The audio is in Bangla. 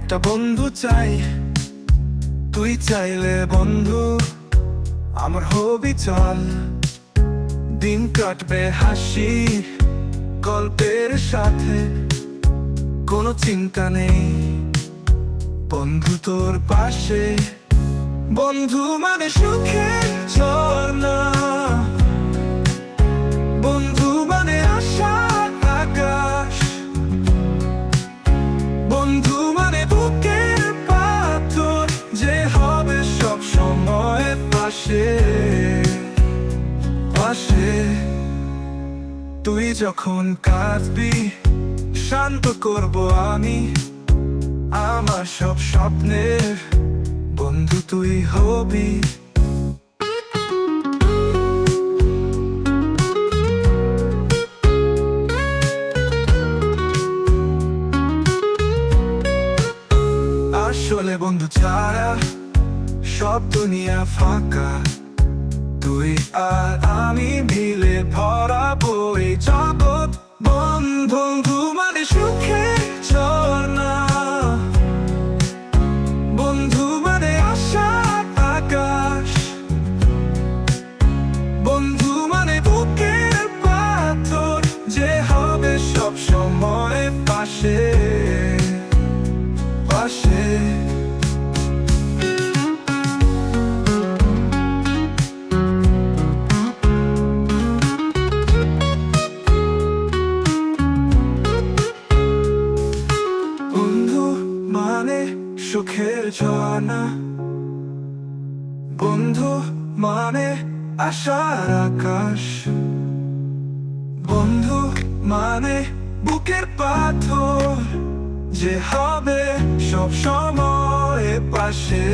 একটা বন্ধু চাই, তুই চাইলে বন্ধু আমার হবি। চল, দিন কাটবে হাসি গল্পের সাথে, কোনো চিন্তা নেই বন্ধু তোর পাশে। বন্ধু মানে সুখের ঝর্ণা, বন্ধু মানে আশার আকাশ, বন্ধু মানে বুকের পাথর যে হবে সব সময় পাশে পাশে। তুই যখন কাঁদবি শান্ত করব আমি, আমার সব স্বপ্নের বন্ধু তুই হবি। আসলে বন্ধু ছাড়া সব দুনিয়া ফাঁকা, তুই আর আমি মিলে ভরাবো এই জগৎ। বন্ধু মানে সুখের ঝর্ণা, বন্ধু মানে আশার আকাশ, বন্ধু মানে বুকের পাথর যে হবে সব সময় পাশে পাশে। সুখের ঝর্ণা, বন্ধু মানে আশার আকাশ, বন্ধু মানে বুকের পাথর যে হবে সব সময় পাশে।